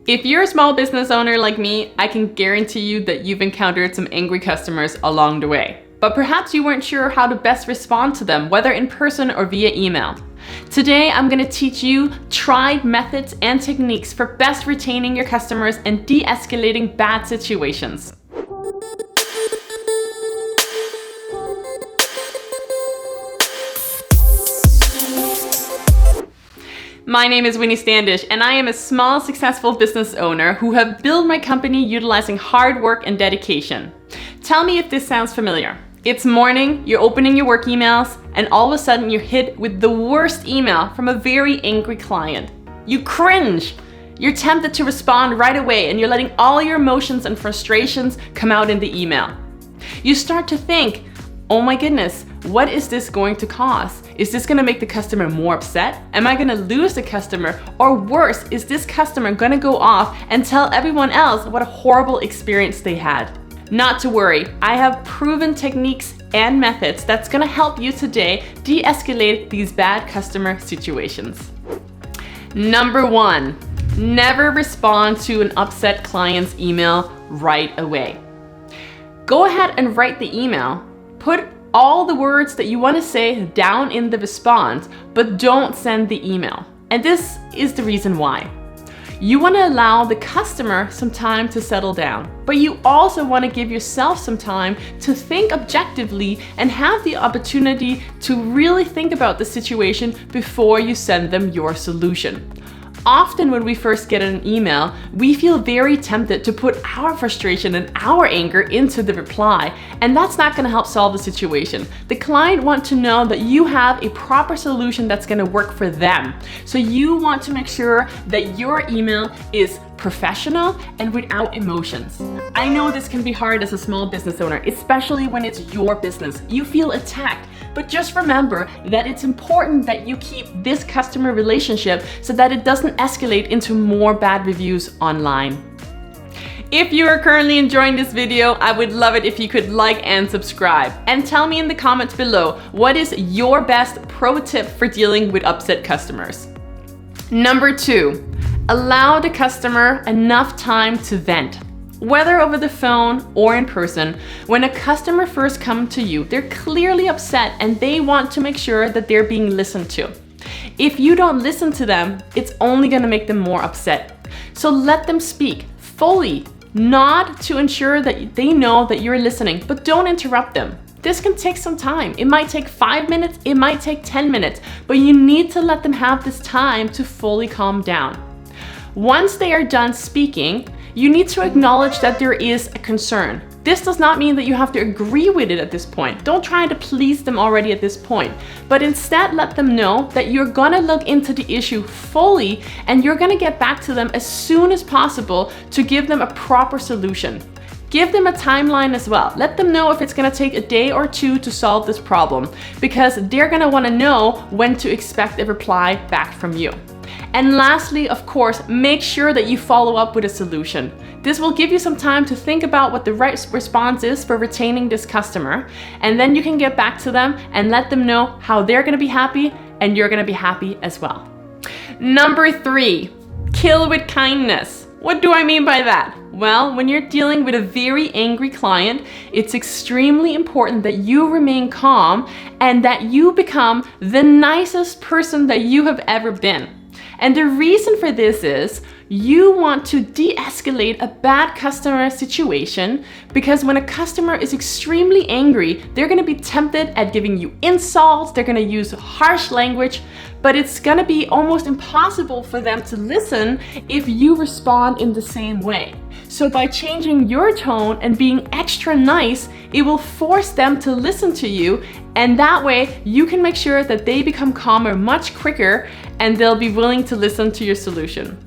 If you're a small business owner like me, I can guarantee you that you've encountered some angry customers along the way. But perhaps you weren't sure how to best respond to them, whether in person or via email. Today, I'm going to teach you tried methods and techniques for best retaining your customers and de-escalating bad situations. My name is Winnie Standish, and I am a small, successful business owner who have built my company utilizing hard work and dedication. Tell me if this sounds familiar. It's morning, you're opening your work emails, and all of a sudden you're hit with the worst email from a very angry client. You cringe! You're tempted to respond right away, and you're letting all your emotions and frustrations come out in the email. You start to think, oh my goodness, what is this going to cause? Is this going to make the customer more upset? Am I going to lose the customer? Or worse, is this customer going to go off and tell everyone else what a horrible experience they had? Not to worry, I have proven techniques and methods that's going to help you today de-escalate these bad customer situations. Number 1, never respond to an upset client's email right away. Go ahead and write the email. Put all the words that you want to say down in the response, but don't send the email. And this is the reason why. You want to allow the customer some time to settle down, but you also want to give yourself some time to think objectively and have the opportunity to really think about the situation before you send them your solution. Often when we first get an email, we feel very tempted to put our frustration and our anger into the reply, and that's not going to help solve the situation. The client wants to know that you have a proper solution that's going to work for them. So you want to make sure that your email is professional and without emotions. I know this can be hard as a small business owner, especially when it's your business. You feel attacked. But just remember that it's important that you keep this customer relationship so that it doesn't escalate into more bad reviews online. If you are currently enjoying this video, I would love it if you could like and subscribe. And tell me in the comments below, what is your best pro tip for dealing with upset customers? Number 2, allow the customer enough time to vent. Whether over the phone or in person, when a customer first comes to you, they're clearly upset and they want to make sure that they're being listened to. If you don't listen to them, it's only going to make them more upset. So let them speak fully, nod to ensure that they know that you're listening, but don't interrupt them. This can take some time. It might take 5 minutes, it might take 10 minutes, but you need to let them have this time to fully calm down. Once they are done speaking, you need to acknowledge that there is a concern. This does not mean that you have to agree with it at this point. Don't try to please them already at this point, but instead let them know that you're gonna look into the issue fully and you're gonna get back to them as soon as possible to give them a proper solution. Give them a timeline as well. Let them know if it's gonna take a day or 2 to solve this problem, because they're gonna wanna know when to expect a reply back from you. And lastly, of course, make sure that you follow up with a solution. This will give you some time to think about what the right response is for retaining this customer, and then you can get back to them and let them know how they're gonna be happy and you're gonna be happy as well. Number 3, kill with kindness. What do I mean by that? Well, when you're dealing with a very angry client, it's extremely important that you remain calm and that you become the nicest person that you have ever been. And the reason for this is you want to de-escalate a bad customer situation, because when a customer is extremely angry, they're going to be tempted at giving you insults, they're going to use harsh language, but it's going to be almost impossible for them to listen if you respond in the same way. So by changing your tone and being extra nice, it will force them to listen to you, and that way you can make sure that they become calmer much quicker and they'll be willing to listen to your solution.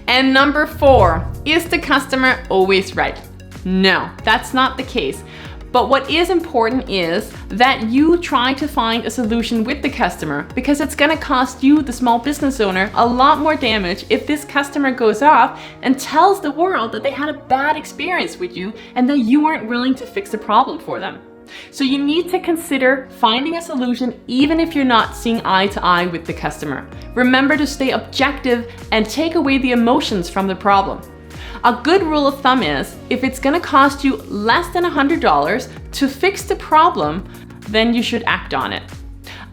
And number 4, is the customer always right? No, that's not the case. But what is important is that you try to find a solution with the customer, because it's going to cost you, the small business owner, a lot more damage if this customer goes off and tells the world that they had a bad experience with you and that you weren't willing to fix the problem for them. So you need to consider finding a solution even if you're not seeing eye to eye with the customer. Remember to stay objective and take away the emotions from the problem. A good rule of thumb is, if it's gonna cost you less than $100 to fix the problem, then you should act on it.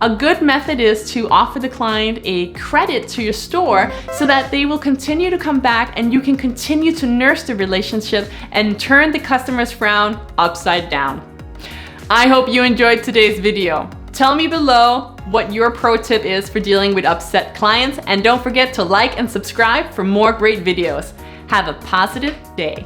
A good method is to offer the client a credit to your store so that they will continue to come back and you can continue to nurse the relationship and turn the customer's frown upside down. I hope you enjoyed today's video. Tell me below what your pro tip is for dealing with upset clients, and don't forget to like and subscribe for more great videos. Have a positive day.